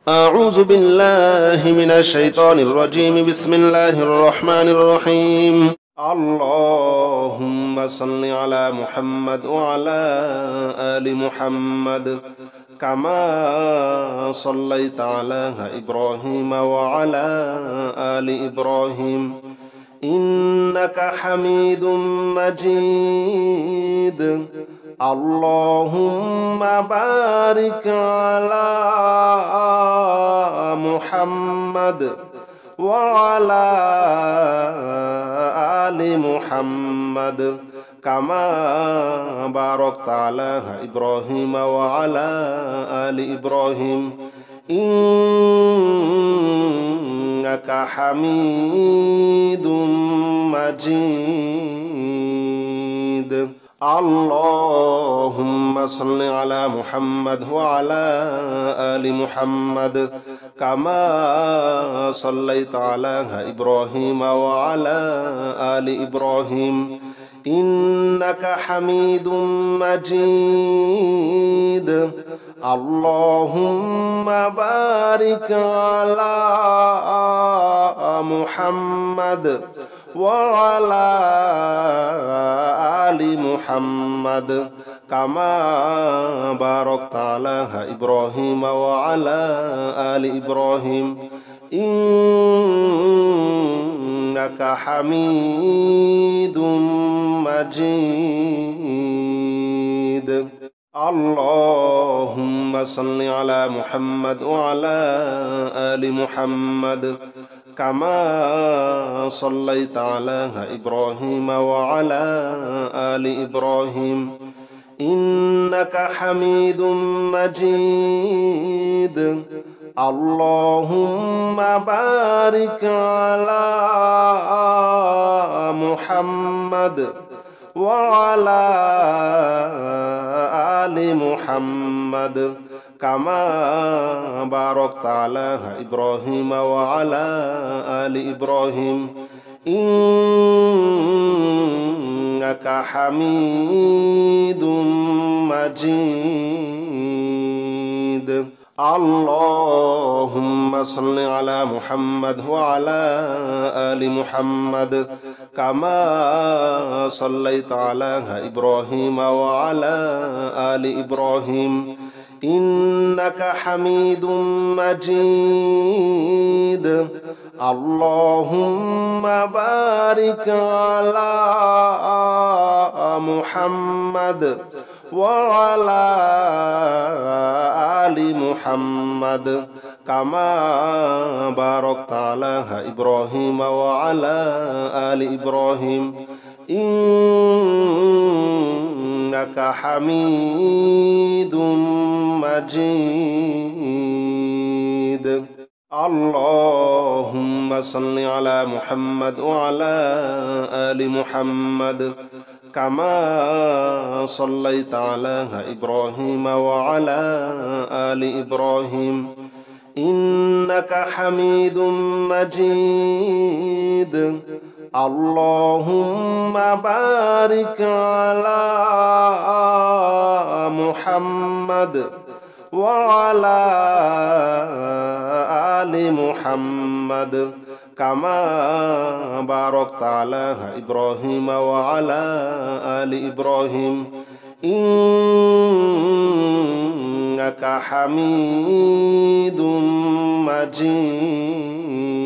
أعوذ بالله من الشيطان الرجيم. بسم الله الرحمن الرحيم. اللهم صل على محمد وعلى آل محمد كما صليت على إبراهيم وعلى آل إبراهيم إنك حميد مجيد. اللهم بارك على محمد وعلى آل محمد كما باركت على إبراهيم وعلى آل إبراهيم إنك حميد مجيد. اللهم صل على محمد وعلى آل محمد كما صليت على إبراهيم وعلى آل إبراهيم إنك حميد مجيد. اللهم بارك على محمد وعلى آل محمد كما باركت على إبراهيم وعلى آل إبراهيم إنك حميد مجيد. اللهم صل على محمد وعلى آل محمد كما صليت على إبراهيم وعلى آل إبراهيم إنك حميد مجيد. اللهم بارك على محمد وعلى آل محمد كما باركت على إبراهيم وعلى آل إبراهيم إنك حميد مجيد. اللهم صل على محمد وعلى آل محمد كما صليت على إبراهيم وعلى آل إبراهيم إنك حميد مجيد. اللهم بارك على محمد وعلى آل محمد كما باركت على إبراهيم وعلى آل إبراهيم إنك حميد مجيد. اللهم صل على محمد وعلى آل محمد كما صليت على إبراهيم وعلى آل إبراهيم إنك حميد مجيد. اللهم بارك على محمد وعلى آل محمد كما باركت على إبراهيم وعلى آل إبراهيم إنك حميد مجيد.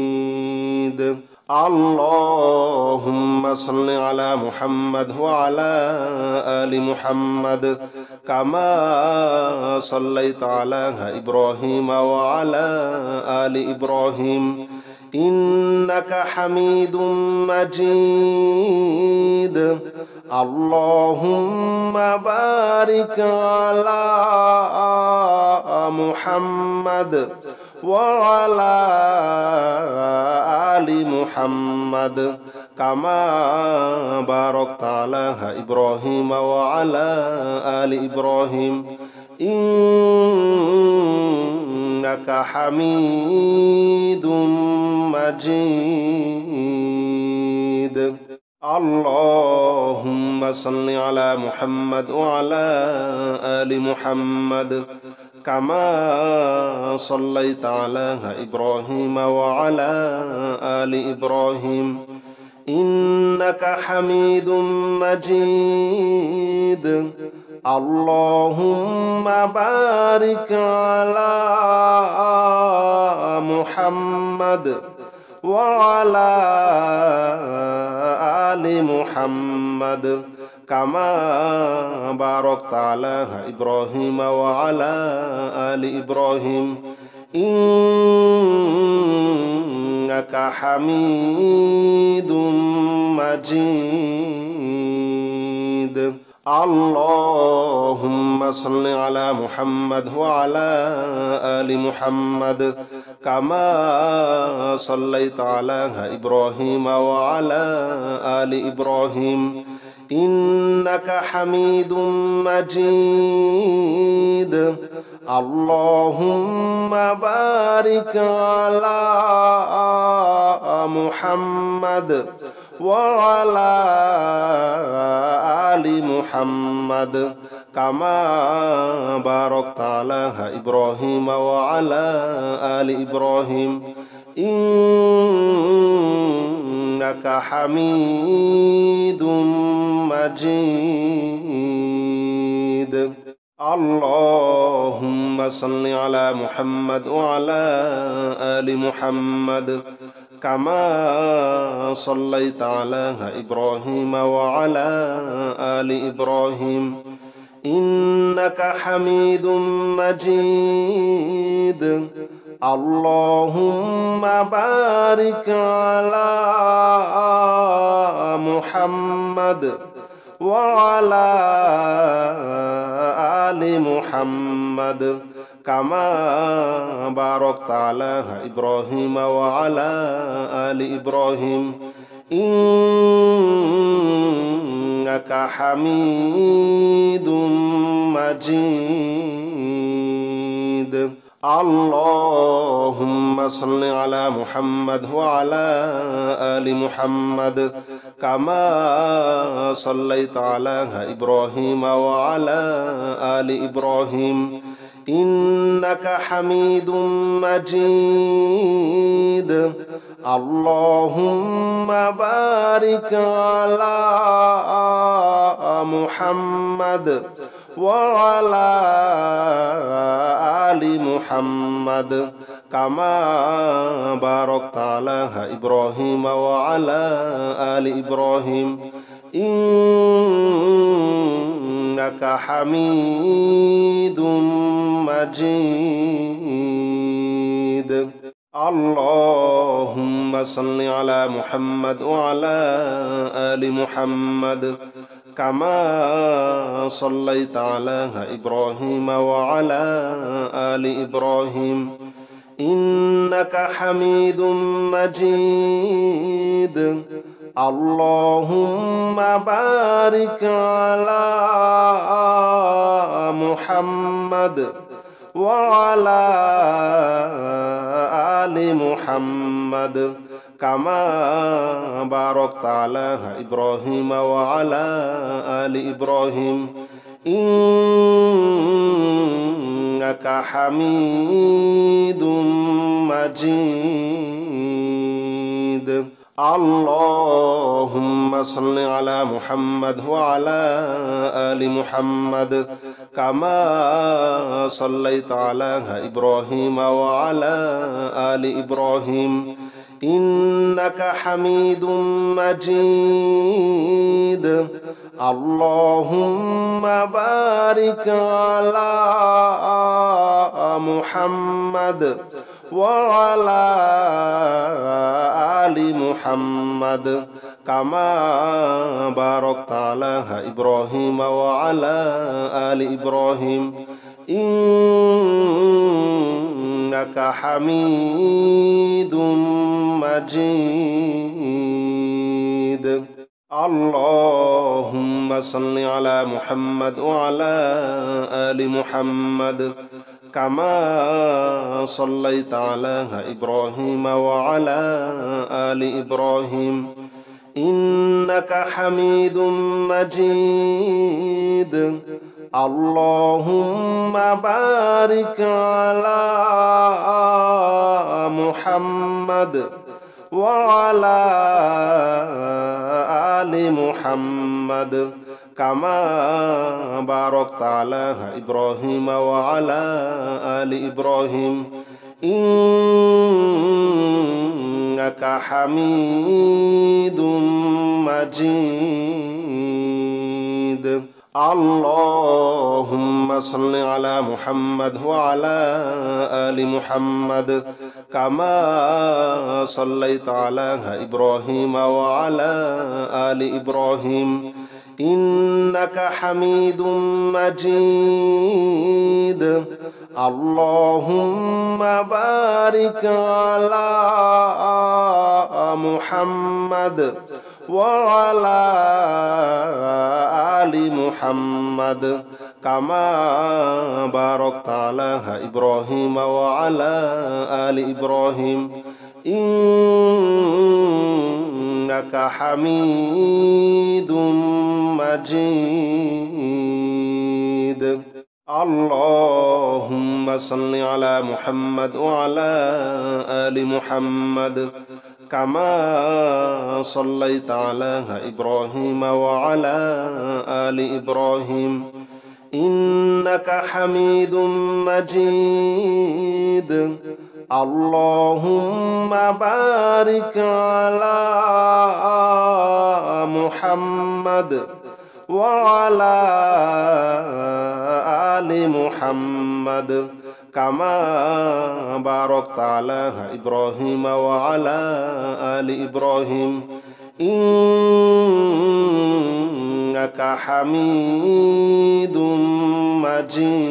اللهم صل على محمد وعلى آل محمد كما صليت على إبراهيم وعلى آل إبراهيم إنك حميد مجيد. اللهم بارك على محمد وعلى آل محمد كما باركت على إبراهيم وعلى آل إبراهيم إنك حميد مجيد. اللهم صل على محمد وعلى آل محمد كما صليت على إبراهيم وعلى آل إبراهيم إنك حميد مجيد اللهم بارك على محمد وعلى آل محمد كما باركت على إبراهيم وعلى آل إبراهيم إنك حميد مجيد اللهم صل على محمد وعلى آل محمد كما صليت على إبراهيم وعلى آل إبراهيم إنك حميد مجيد اللهم بارك على محمد وعلى آل محمد كما باركت على إبراهيم وعلى آل إبراهيم إنك حميد مجيد اللهم صل على محمد وعلى آل محمد كما صليت على إبراهيم وعلى آل إبراهيم إنك حميد مجيد اللهم بارك على محمد وعلى آل محمد كما باركت على إبراهيم وعلى آل إبراهيم إنك حميد مجيد اللهم صل على محمد وعلى آل محمد كما صليت على إبراهيم وعلى آل إبراهيم إنك حميد مجيد اللهم بارك على محمد وعلى آل محمد كما باركت على إبراهيم وعلى آل إبراهيم إنك حميد مجيد اللهم صل على محمد وعلى آل محمد كما صليت على إبراهيم وعلى آل إبراهيم إنك حميد مجيد اللهم بارك على محمد وعلى آل محمد كما باركت على إبراهيم وعلى آل إبراهيم إنك حميد مجيد اللهم صل على محمد وعلى آل محمد كما صليت على إبراهيم وعلى آل إبراهيم إنك حميد مجيد اللهم بارك على محمد وعلى آل محمد كما باركت على إبراهيم وعلى آل إبراهيم إنك حميد مجيد اللهم صل على محمد وعلى آل محمد كما صليت على إبراهيم وعلى آل إبراهيم إنك حميد مجيد اللهم بارك على محمد وعلى آل محمد كما باركت على إبراهيم وعلى آل إبراهيم إنك حميد مجيد. اللهم صل على محمد وعلى آل محمد كما صليت على إبراهيم وعلى آل إبراهيم إنك حميد مجيد. اللهم بارك على محمد وعلى آل محمد كما باركت على إبراهيم وعلى آل إبراهيم إنك حميد مجيد. اللهم صل على محمد وعلى آل محمد كما صليت على إبراهيم وعلى آل إبراهيم إنك حميد مجيد. اللهم بارك على محمد وعلى آل محمد كما باركت على إبراهيم وعلى آل إبراهيم إنك حميد مجيد.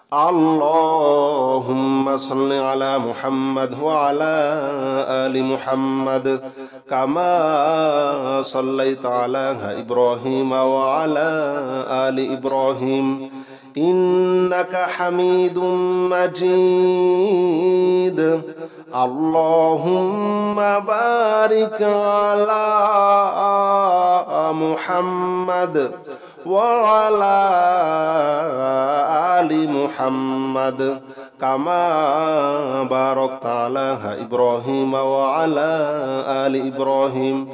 اللهم صل على محمد وعلى آل محمد كما صليت على إبراهيم وعلى آل إبراهيم إنك حميد مجيد. اللهم بارك على محمد وعلى آل محمد كما باركت على إبراهيم وعلى آل إبراهيم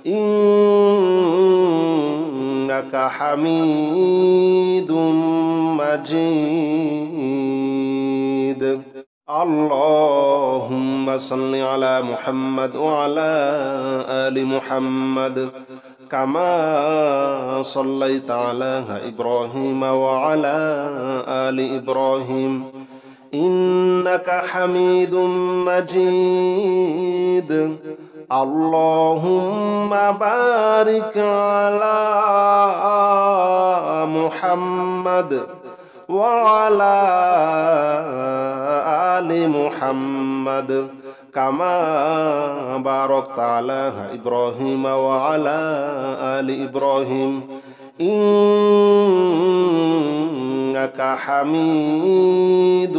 إنك حميد مجيد. اللهم صل على محمد وعلى آل محمد كما صليت على إبراهيم وعلى آل إبراهيم إنك حميد مجيد. اللهم بارك على محمد وعلى آل محمد كما باركت على إبراهيم وعلى آل إبراهيم إنك حميد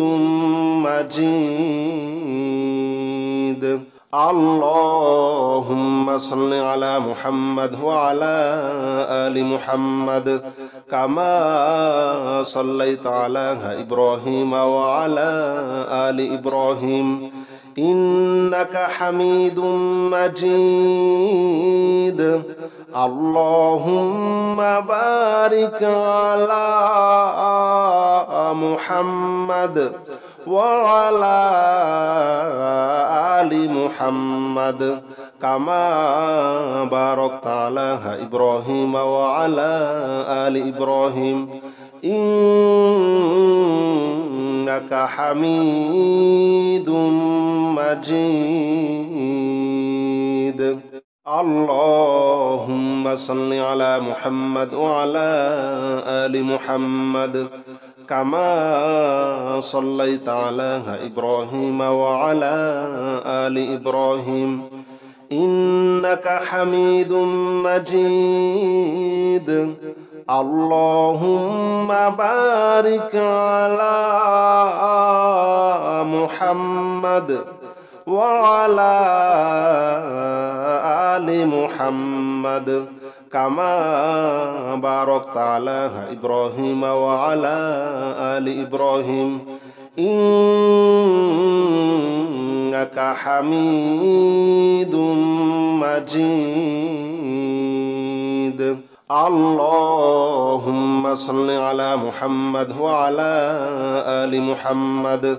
مجيد. اللهم صل على محمد وعلى آل محمد كما صليت على إبراهيم وعلى آل إبراهيم إنك حميد مجيد. اللهم بارك على محمد وعلى آل محمد كما باركت على إبراهيم وعلى آل إبراهيم إنك حميد مجيد. اللهم صل على محمد وعلى آل محمد كما صليت على إبراهيم وعلى آل إبراهيم إنك حميد مجيد. اللهم بارك على محمد وعلى آل محمد كما باركت على إبراهيم وعلى آل إبراهيم إنك حميد مجيد اللهم صل على محمد وعلى آل محمد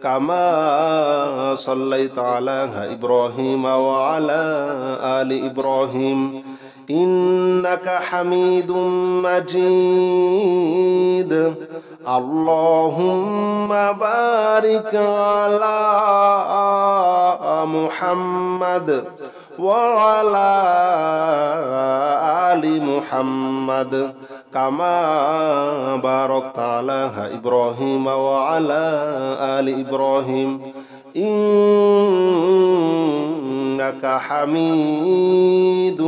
كما صليت على إبراهيم وعلى آل إبراهيم إنك حميد مجيد اللهم بارك على محمد وعلى آل محمد كما باركت على إبراهيم وعلى آل إبراهيم إنك حميد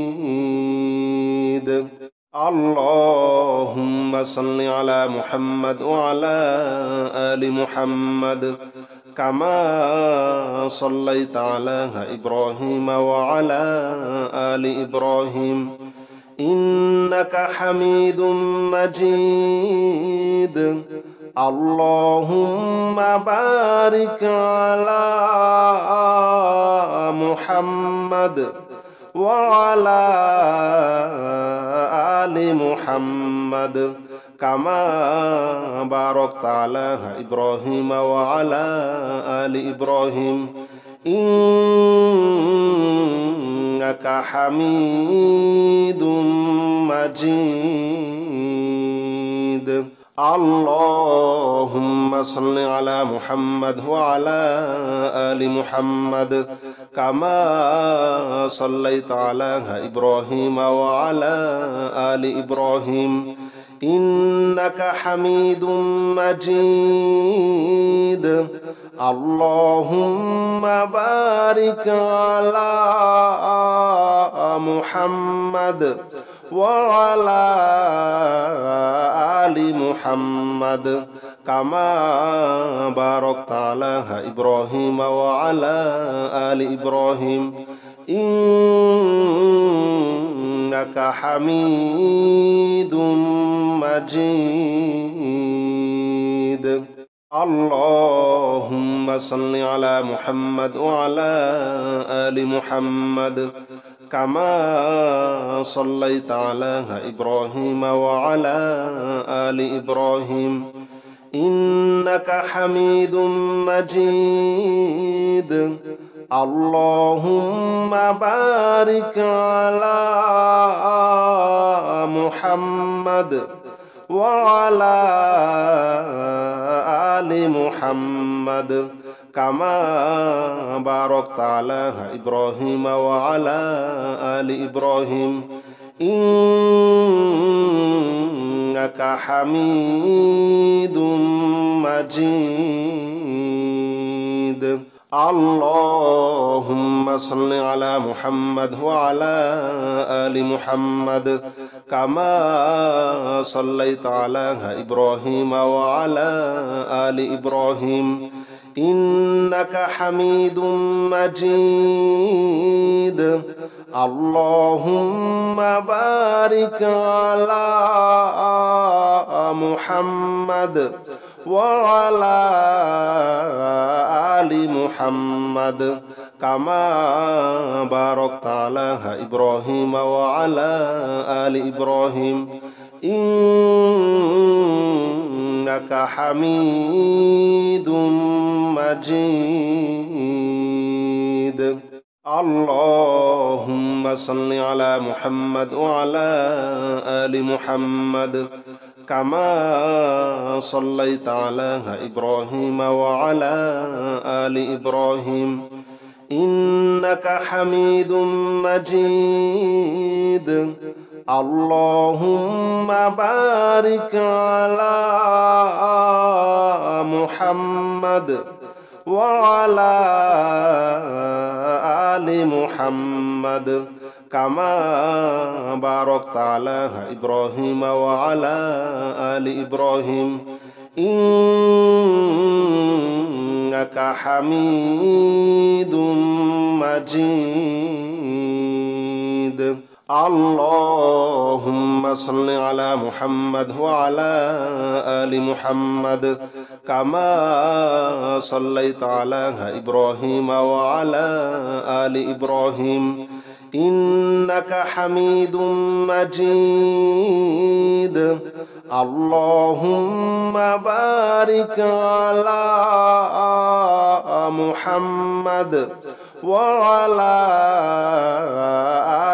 مجيد اللهم صل على محمد وعلى آل محمد كما صليت على إبراهيم وعلى آل إبراهيم إنك حميد مجيد اللهم بارك على محمد وعلى آل محمد كما باركت على إبراهيم وعلى آل إبراهيم إنك حميد مجيد اللهم صل على محمد وعلى آل محمد كما صليت على إبراهيم وعلى آل إبراهيم إنك حميد مجيد اللهم بارك على محمد وعلى آل محمد كما باركت على إبراهيم وعلى آل إبراهيم إنك حميد مجيد اللهم صل على محمد وعلى آل محمد كما صليت على إبراهيم وعلى آل إبراهيم إنك حميد مجيد اللهم بارك على محمد وعلى آل محمد كما باركت على إبراهيم وعلى آل إبراهيم إنك حميد مجيد اللهم صل على محمد وعلى آل محمد كما صليت على إبراهيم وعلى آل إبراهيم إنك حميد مجيد اللهم بارك على محمد وعلى آل محمد كما باركت على إبراهيم وعلى آل إبراهيم إنك حميد مجيد اللهم صل على محمد وعلى آل محمد كما صليت على إبراهيم وعلى آل إبراهيم إنك حميد مجيد اللهم بارك على محمد وعلى آل محمد كما باركت على إبراهيم وعلى آل إبراهيم إنك حميد مجيد اللهم صل على محمد وعلى آل محمد كما صليت على إبراهيم وعلى آل إبراهيم إنك حميد مجيد اللهم بارك على محمد وعلى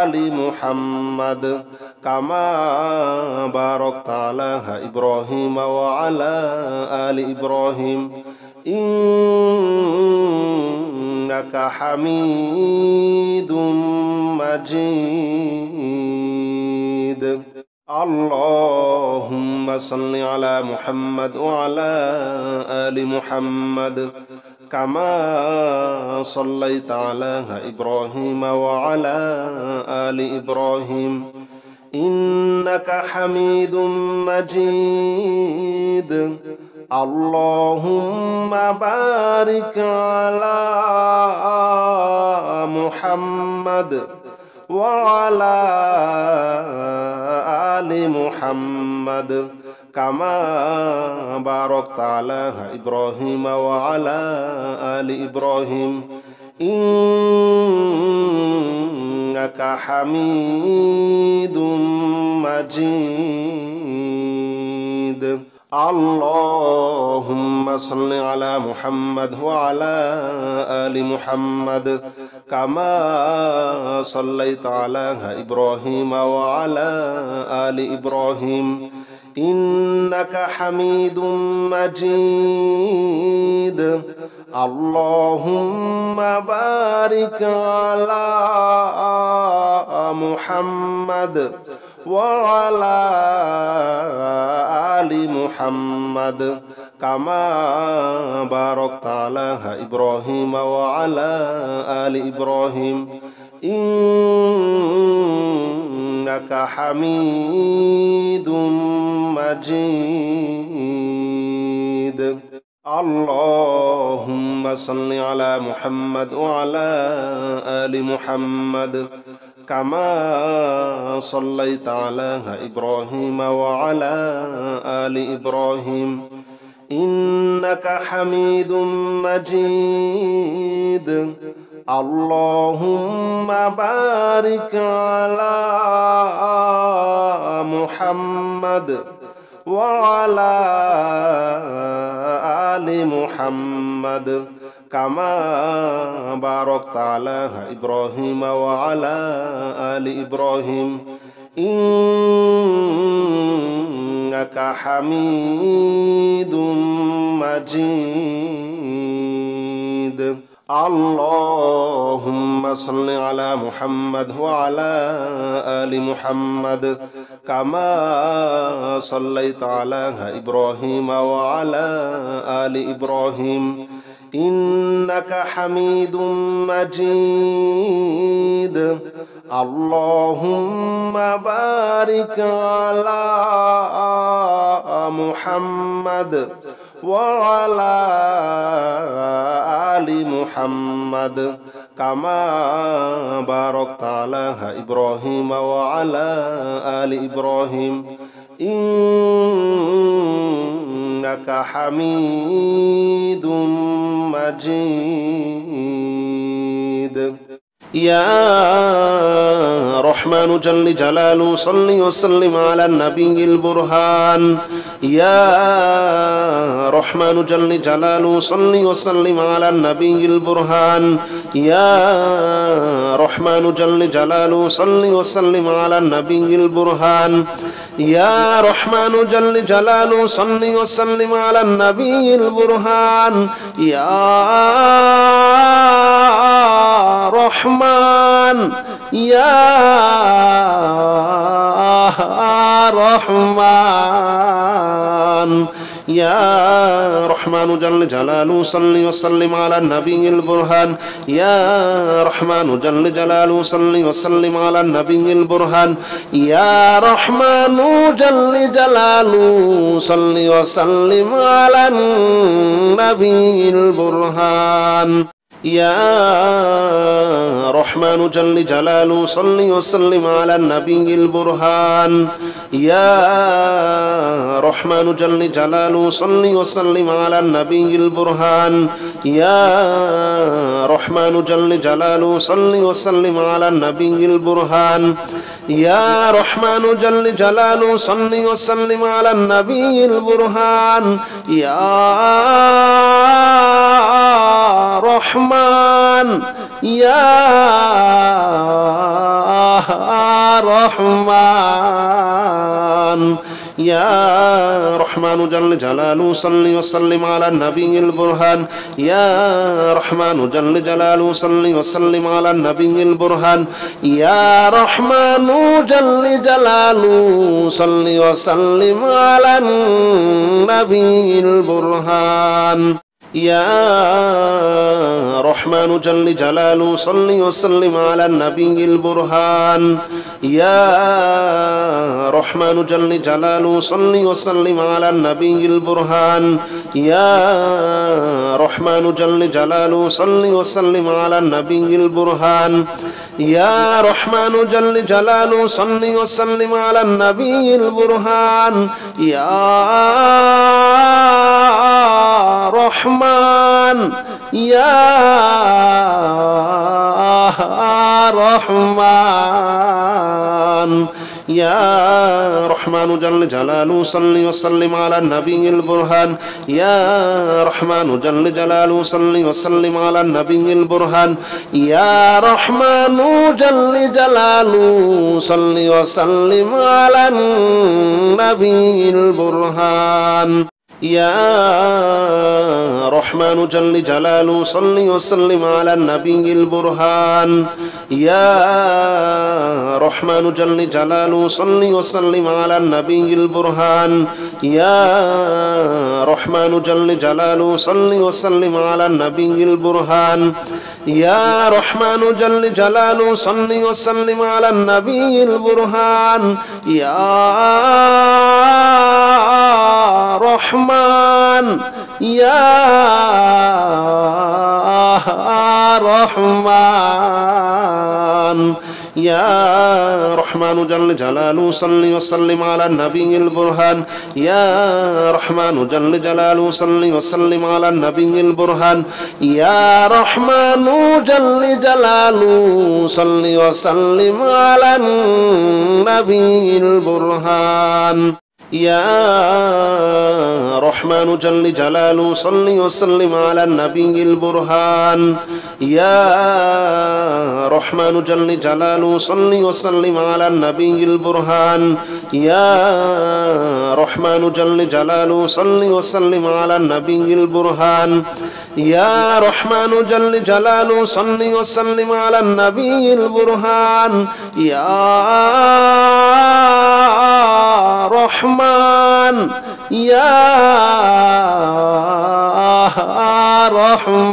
آل محمد كما باركت على إبراهيم وعلى آل إبراهيم إنك حميد مجيد اللهم صل على محمد وعلى آل محمد كما صليت على إبراهيم وعلى آل إبراهيم إنك حميد مجيد اللهم بارك على محمد وعلى آل محمد كما باركت على إبراهيم وعلى آل إبراهيم إنك حميد مجيد اللهم صل على محمد وعلى آل محمد كما صليت على إبراهيم وعلى آل إبراهيم إنك حميد مجيد اللهم بارك على محمد وعلى آل محمد كما باركت على إبراهيم وعلى آل إبراهيم إنك حميد مجيد اللهم صل على محمد وعلى آل محمد كما صليت على إبراهيم وعلى آل إبراهيم إنك حميد مجيد اللهم بارك على محمد وعلى آل محمد كما باركت على إبراهيم وعلى آل إبراهيم إنك حميد مجيد اللهم صل على محمد وعلى آل محمد كما صليت على إبراهيم وعلى آل إبراهيم إنك حميد مجيد اللهم بارك على محمد وعلى آل محمد كما باركت على إبراهيم وعلى آل إبراهيم إنك حميد مجيد يا رحمن جل جلاله صل وسلم على النبي البرهان يا رحمن جل جلاله صل وسلم على النبي البرهان يا رحمن جل جلاله صل وسلم على النبي البرهان يا رحمن جل جلاله صل وسلم على النبي البرهان يا رحمن يا رحمن يا رحمن جل جلاله صل وسلم على النبي البرهان يا رحمن جل جلاله صل وسلم على النبي البرهان يا رحمن جل جلاله صل وسلم على النبي البرهان يا رحمن جل جلاله صل وسلم على النبي البرهان يا رحمن جل جلاله صل وسلم على النبي البرهان يا رحمن جل جلاله صل وسلم على النبي البرهان يا رحمن جل جلاله صل وسلم على النبي البرهان يا رحمن يا رحمن يا رحمن جل جلاله صل وسلم على النبي البرهان يا رحمن جل جلاله صل وسلم على النبي البرهان يا رحمن جل جلاله صل وسلم على النبي البرهان يا رحمن جل جلاله صل وسلم على النبي البرهان يا رحمن جل جلاله صل وسلم على النبي البرهان يا رحمن جل جلاله صل وسلم على النبي البرهان يا رحمن جل جلاله صل وسلم على النبي البرهان يا رحمن يا رحمن يا رحمن جل جلاله صل وسلم على النبي البرهان يا رحمن جل جلاله صل وسلم على النبي البرهان يا رحمن جل جلاله صل وسلم على النبي البرهان يا رحمن جل جلاله صل وسلم على النبي البرهان يا رحمن جل جلاله صل وسلم على النبي البرهان يا رحمن جل جلاله صل وسلم على النبي البرهان يا رحمن جل جلاله صل وسلم على النبي البرهان يا رحمن يا رحمن يا رحمن جل جلاله صل وسلم على النبي البرهان يا رحمن جل جلاله صل وسلم على النبي البرهان يا رحمن جل جلاله صل وسلم على النبي البرهان يا رحمن جل جلاله صل وسلم على النبي البرهان يا رحمن جل جلاله صل وسلم على النبي البرهان يا رحمن جل جلاله صل وسلم على النبي البرهان يا رحمن جل جلاله صل وسلم على النبي البرهان يا رحمن يا رحمن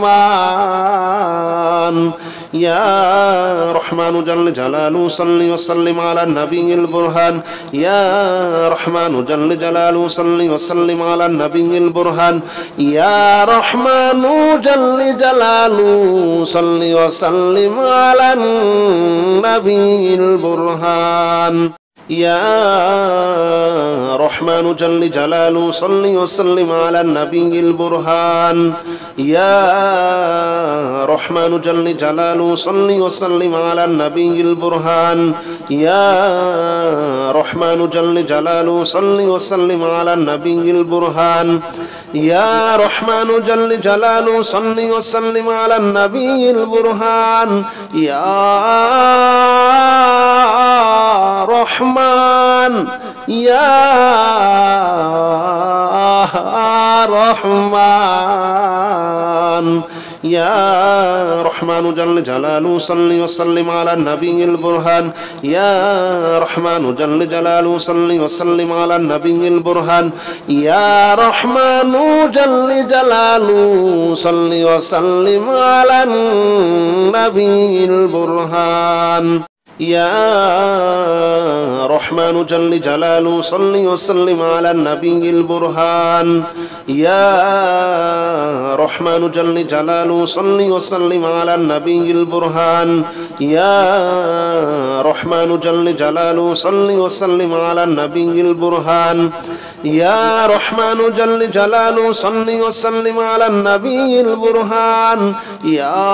يا رحمن جل جلاله صل وسلم على النبي البرهان يا رحمن جل جلاله صل وسلم على النبي البرهان يا رحمن جل جلاله صل وسلم على النبي البرهان يا رحمن جل جلاله صل وسلم على النبي البرهان يا رحمن جل جلاله صل وسلم على النبي البرهان يا رحمن جل جلاله صل وسلم على النبي البرهان يا رحمن جل جلاله صل وسلم على النبي البرهان يا رحمن يا رحمن يا رحمن جل جلاله صل وسلم على النبي البرهان يا رحمن جل جلاله صل وسلم على النبي البرهان يا رحمن جل جلاله صل وسلم على النبي البرهان يا رحمن جل جلاله صل وسلم على النبي البرهان يا رحمن جل جلاله صل وسلم على النبي البرهان يا رحمن جل جلاله صل وسلم على النبي البرهان يا رحمن جل جلاله صل وسلم على النبي البرهان يا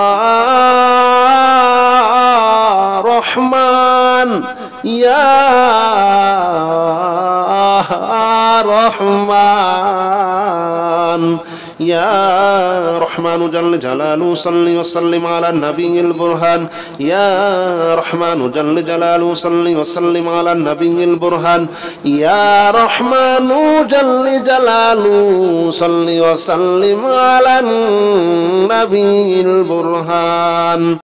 رحمن يا رحمن يا رحمن جل جلاله صل وسلم على النبي البرهان يا رحمن جل جلاله صل وسلم على النبي البرهان يا رحمن جل جلاله صل وسلم على النبي البرهان